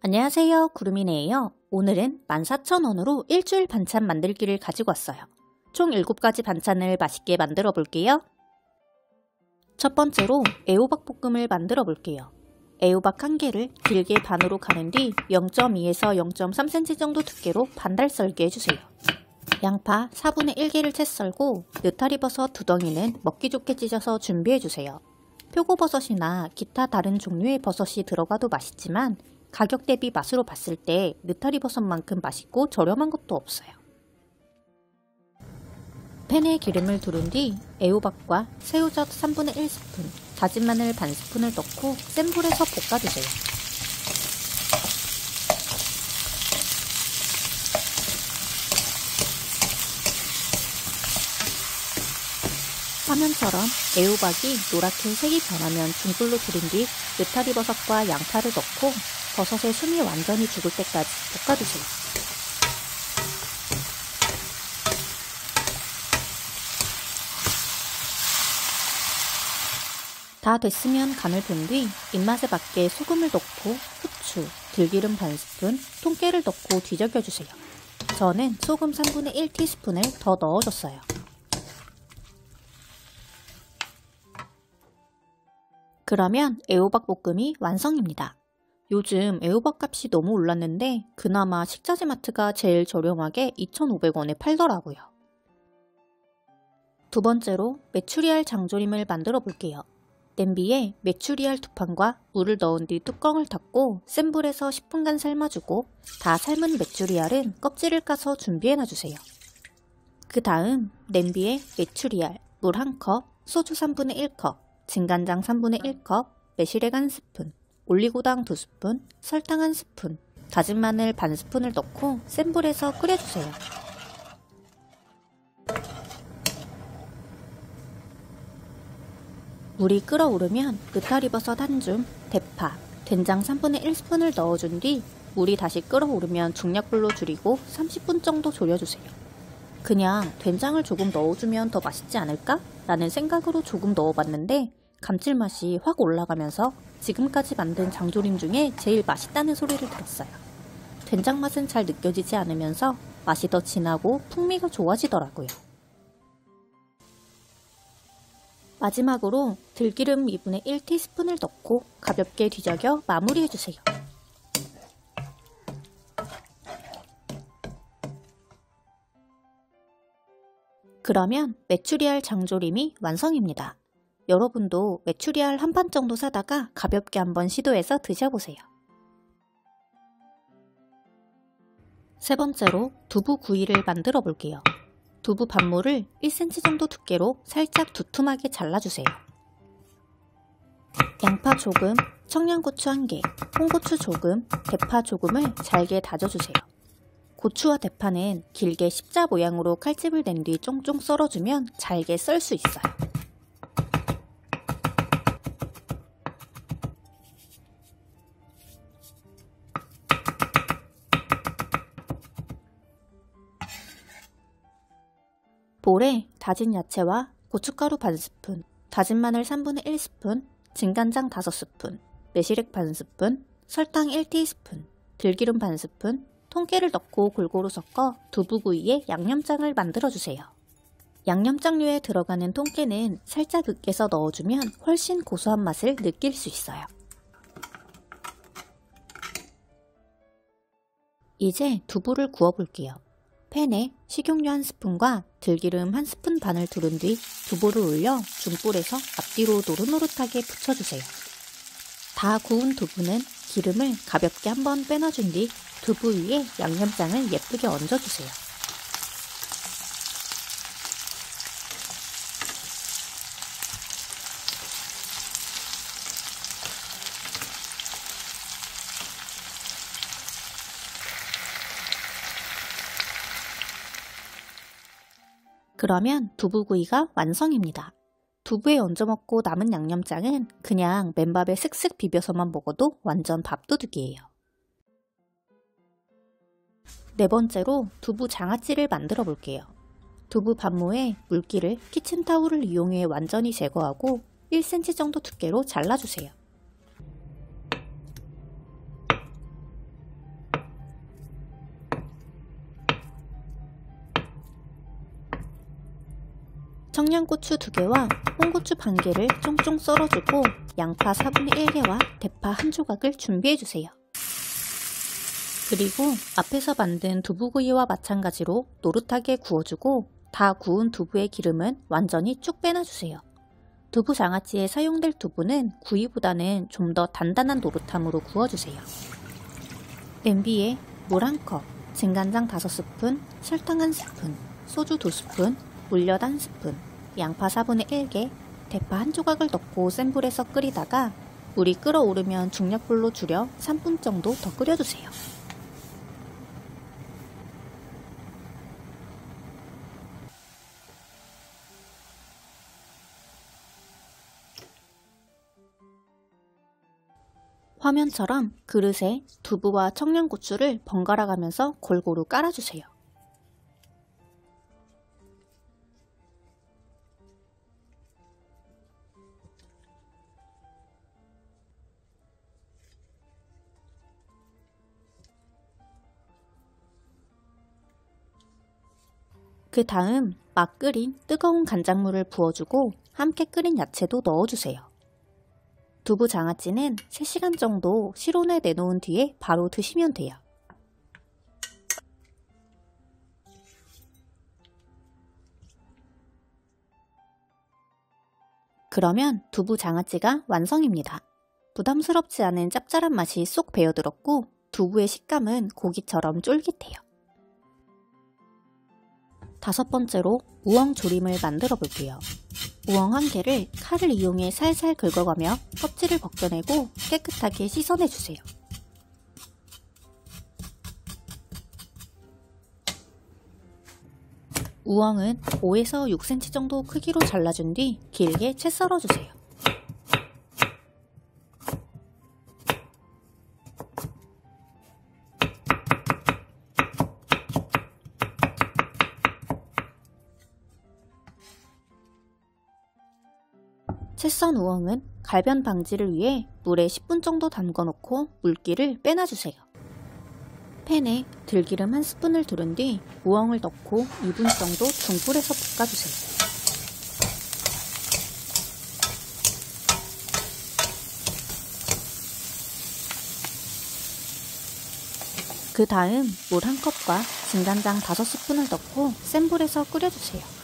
안녕하세요, 구름이네예요. 오늘은 14,000원으로 일주일 반찬 만들기를 가지고 왔어요. 총 7가지 반찬을 맛있게 만들어 볼게요. 첫 번째로 애호박 볶음을 만들어 볼게요. 애호박 1개를 길게 반으로 가른 뒤 0.2에서 0.3cm 정도 두께로 반달 썰기 해주세요. 양파 4분의 1개를 채 썰고 느타리버섯 2덩이는 먹기 좋게 찢어서 준비해주세요. 표고버섯이나 기타 다른 종류의 버섯이 들어가도 맛있지만 가격 대비 맛으로 봤을 때 느타리버섯만큼 맛있고 저렴한 것도 없어요. 팬에 기름을 두른 뒤 애호박과 새우젓 3분의 1스푼, 다진 마늘 반스푼을 넣고 센 불에서 볶아주세요. 화면처럼 애호박이 노랗게 색이 변하면 중불로 줄인 뒤 느타리버섯과 양파를 넣고 버섯의 숨이 완전히 죽을 때까지 볶아주세요. 다 됐으면 간을 본 뒤 입맛에 맞게 소금을 넣고 후추, 들기름 반스푼, 통깨를 넣고 뒤적여주세요. 저는 소금 3분의 1티스푼을 더 넣어줬어요. 그러면 애호박 볶음이 완성입니다. 요즘 애호박 값이 너무 올랐는데 그나마 식자재 마트가 제일 저렴하게 2,500원에 팔더라고요. 두 번째로 메추리알 장조림을 만들어 볼게요. 냄비에 메추리알 2판과 물을 넣은 뒤 뚜껑을 닫고 센 불에서 10분간 삶아주고 다 삶은 메추리알은 껍질을 까서 준비해 놔주세요. 그 다음 냄비에 메추리알, 물 1컵, 소주 3분의 1컵, 진간장 3분의 1컵, 매실액 1스푼, 올리고당 2스푼, 설탕 1스푼, 다진 마늘 반스푼을 넣고 센 불에서 끓여주세요. 물이 끓어오르면 느타리버섯 1줌, 대파, 된장 3분의 1스푼을 넣어준 뒤 물이 다시 끓어오르면 중약불로 줄이고 30분 정도 졸여주세요. 그냥 된장을 조금 넣어주면 더 맛있지 않을까? 라는 생각으로 조금 넣어봤는데 감칠맛이 확 올라가면서 지금까지 만든 장조림 중에 제일 맛있다는 소리를 들었어요. 된장 맛은 잘 느껴지지 않으면서 맛이 더 진하고 풍미가 좋아지더라고요. 마지막으로 들기름 2분의 1티스푼을 넣고 가볍게 뒤적여 마무리해주세요. 그러면 메추리알 장조림이 완성입니다. 여러분도 메추리알 한 판 정도 사다가 가볍게 한번 시도해서 드셔보세요. 세 번째로 두부구이를 만들어 볼게요. 두부 반모를 1cm 정도 두께로 살짝 두툼하게 잘라주세요. 양파 조금, 청양고추 1개, 홍고추 조금, 대파 조금을 잘게 다져주세요. 고추와 대파는 길게 십자 모양으로 칼집을 낸 뒤 쫑쫑 썰어주면 잘게 썰 수 있어요. 볼에 다진 야채와 고춧가루 반스푼, 다진 마늘 3분의 1스푼, 진간장 5스푼, 매실액 반스푼, 설탕 1티스푼, 들기름 반스푼, 통깨를 넣고 골고루 섞어 두부구이에 양념장을 만들어주세요. 양념장류에 들어가는 통깨는 살짝 으깨서 넣어주면 훨씬 고소한 맛을 느낄 수 있어요. 이제 두부를 구워볼게요. 팬에 식용유 1스푼과 들기름 1스푼 반을 두른 뒤 두부를 올려 중불에서 앞뒤로 노릇노릇하게 붙여주세요. 다 구운 두부는 기름을 가볍게 한번 빼놔준 뒤 두부 위에 양념장을 예쁘게 얹어주세요. 그러면 두부구이가 완성입니다. 두부에 얹어 먹고 남은 양념장은 그냥 맨밥에 슥슥 비벼서만 먹어도 완전 밥도둑이에요. 네 번째로 두부 장아찌를 만들어 볼게요. 두부 반모에 물기를 키친타올을 이용해 완전히 제거하고 1cm 정도 두께로 잘라주세요. 청양고추 2개와 홍고추 반 개를 쫑쫑 썰어주고 양파 4분의 1개와 대파 1조각을 준비해주세요. 그리고 앞에서 만든 두부구이와 마찬가지로 노릇하게 구워주고 다 구운 두부의 기름은 완전히 쭉 빼놔주세요. 두부장아찌에 사용될 두부는 구이보다는 좀 더 단단한 노릇함으로 구워주세요. 냄비에 물 1컵, 진간장 5스푼, 설탕 1스푼, 소주 2스푼, 물엿 1스푼, 양파 4분의 1개, 대파 1조각을 넣고 센 불에서 끓이다가 물이 끓어오르면 중약불로 줄여 3분 정도 더 끓여주세요. 화면처럼 그릇에 두부와 청양고추를 번갈아 가면서 골고루 깔아주세요. 그 다음 막 끓인 뜨거운 간장물을 부어주고 함께 끓인 야채도 넣어주세요. 두부 장아찌는 3시간 정도 실온에 내놓은 뒤에 바로 드시면 돼요. 그러면 두부 장아찌가 완성입니다. 부담스럽지 않은 짭짤한 맛이 쏙 배어들었고 두부의 식감은 고기처럼 쫄깃해요. 5번째로 우엉조림을 만들어 볼게요. 우엉 1개를 칼을 이용해 살살 긁어가며 껍질을 벗겨내고 깨끗하게 씻어내주세요. 우엉은 5에서 6cm 정도 크기로 잘라준 뒤 길게 채 썰어주세요. 채 썬 우엉은 갈변 방지를 위해 물에 10분 정도 담궈놓고 물기를 빼놔주세요. 팬에 들기름 1스푼을 두른 뒤 우엉을 넣고 2분 정도 중불에서 볶아주세요. 그 다음 물 1컵과 진간장 5스푼을 넣고 센 불에서 끓여주세요.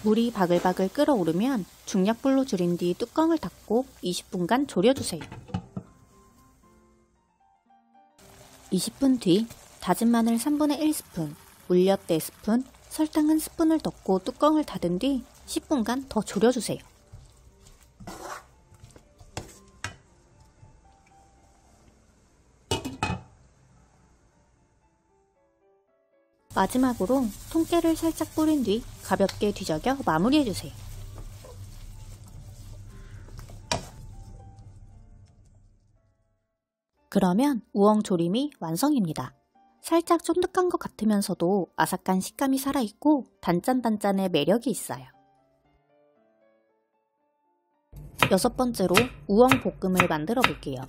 물이 바글바글 끓어오르면 중약불로 줄인 뒤 뚜껑을 닫고 20분간 졸여주세요. 20분 뒤 다진 마늘 3분의 1스푼, 물엿 4스푼, 설탕 1스푼을 넣고 뚜껑을 닫은 뒤 10분간 더 졸여주세요. 마지막으로 통깨를 살짝 뿌린 뒤 가볍게 뒤적여 마무리해주세요. 그러면 우엉조림이 완성입니다. 살짝 쫀득한 것 같으면서도 아삭한 식감이 살아있고 단짠단짠의 매력이 있어요. 6번째로 우엉볶음을 만들어 볼게요.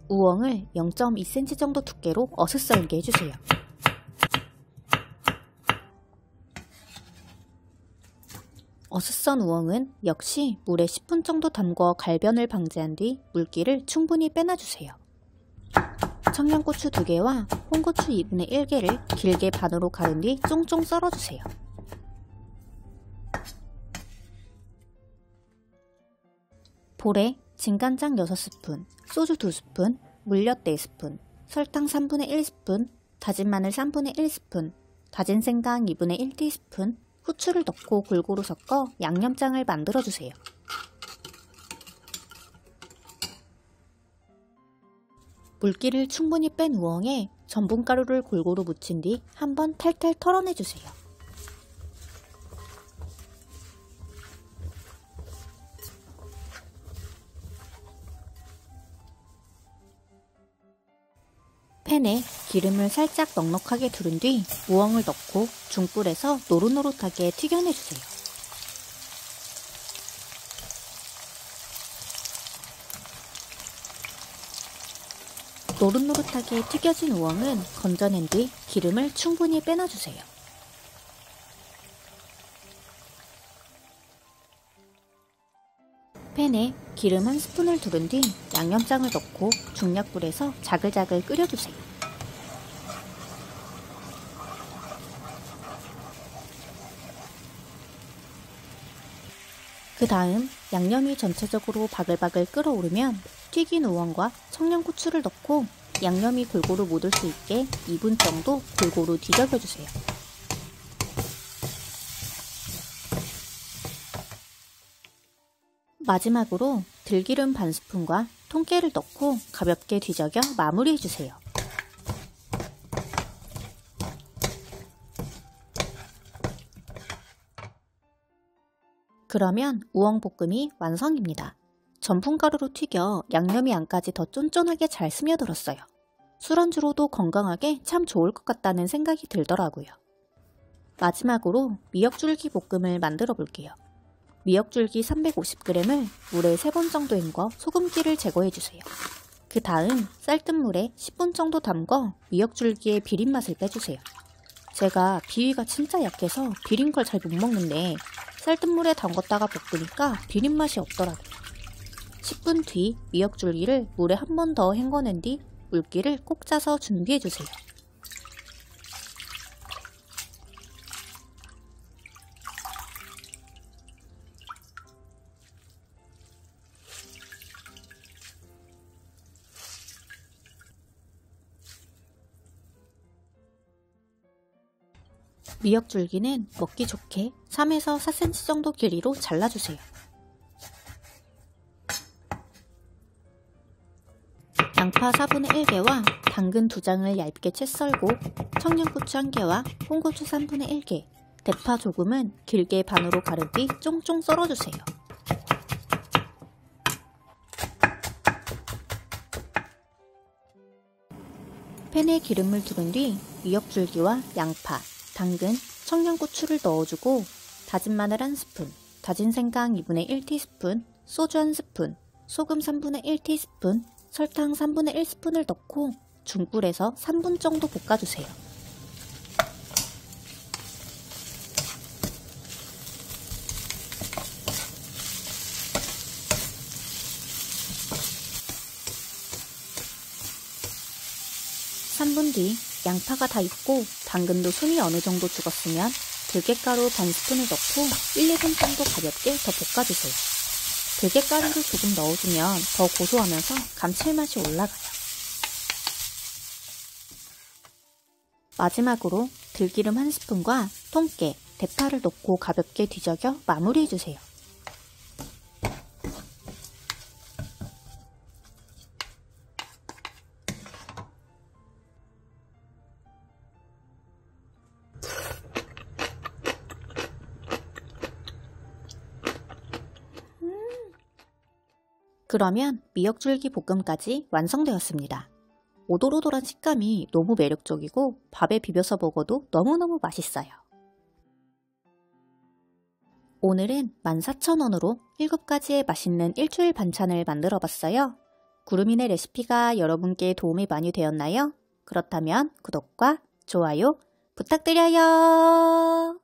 우엉을 0.2cm 정도 두께로 어슷썰게 해주세요. 어슷 썬 우엉은 역시 물에 10분 정도 담궈 갈변을 방지한 뒤 물기를 충분히 빼놔주세요. 청양고추 2개와 홍고추 2분의 1개를 길게 반으로 가른 뒤 쫑쫑 썰어주세요. 볼에 진간장 6스푼, 소주 2스푼, 물엿 4스푼, 설탕 3분의 1스푼, 다진 마늘 3분의 1스푼, 다진 생강 2분의 1티스푼, 후추를 넣고 골고루 섞어 양념장을 만들어주세요. 물기를 충분히 뺀 우엉에 전분가루를 골고루 묻힌 뒤 한번 탈탈 털어내주세요. 팬에 기름을 살짝 넉넉하게 두른 뒤 우엉을 넣고 중불에서 노릇노릇하게 튀겨내주세요. 노릇노릇하게 튀겨진 우엉은 건져낸 뒤 기름을 충분히 빼놔주세요. 팬에 기름 1스푼을 두른 뒤 양념장을 넣고 중약불에서 자글자글 끓여주세요. 그 다음 양념이 전체적으로 바글바글 끓어오르면 튀긴 우엉과 청양고추를 넣고 양념이 골고루 묻을 수 있게 2분 정도 골고루 뒤적여주세요. 마지막으로 들기름 반스푼과 통깨를 넣고 가볍게 뒤적여 마무리해주세요. 그러면 우엉볶음이 완성입니다. 전분가루로 튀겨 양념이 안까지 더 쫀쫀하게 잘 스며들었어요. 술안주로도 건강하게 참 좋을 것 같다는 생각이 들더라고요. 마지막으로 미역줄기 볶음을 만들어 볼게요. 미역줄기 350g을 물에 3번 정도 헹궈 소금기를 제거해주세요. 그 다음 쌀뜨물에 10분 정도 담궈 미역줄기의 비린맛을 빼주세요. 제가 비위가 진짜 약해서 비린 걸 잘 못 먹는데 쌀뜨물에 담궜다가 볶으니까 비린맛이 없더라고요. 10분 뒤 미역줄기를 물에 한 번 더 헹궈낸 뒤 물기를 꼭 짜서 준비해주세요. 미역줄기는 먹기 좋게 3에서 4cm 정도 길이로 잘라주세요. 양파 4분의 1개와 당근 2장을 얇게 채 썰고 청양고추 1개와 홍고추 3분의 1개, 대파 조금은 길게 반으로 가른 뒤 쫑쫑 썰어주세요. 팬에 기름을 두른 뒤 미역줄기와 양파, 당근, 청양고추를 넣어주고 다진 마늘 1스푼, 다진 생강 2분의 1티스푼, 소주 1스푼, 소금 3분의 1티스푼, 설탕 3분의 1스푼을 넣고 중불에서 3분 정도 볶아주세요. (3분) 뒤 양파가 다 익고 당근도 숨이 어느 정도 죽었으면 들깨가루 반스푼을 넣고 1, 2분 정도 가볍게 더 볶아주세요. 들깨가루를 조금 넣어주면 더 고소하면서 감칠맛이 올라가요. 마지막으로 들기름 1스푼과 통깨, 대파를 넣고 가볍게 뒤적여 마무리해주세요. 그러면 미역줄기 볶음까지 완성되었습니다. 오돌오돌한 식감이 너무 매력적이고 밥에 비벼서 먹어도 너무너무 맛있어요. 오늘은 14,000원으로 7가지의 맛있는 일주일 반찬을 만들어 봤어요. 구름이네 레시피가 여러분께 도움이 많이 되었나요? 그렇다면 구독과 좋아요 부탁드려요.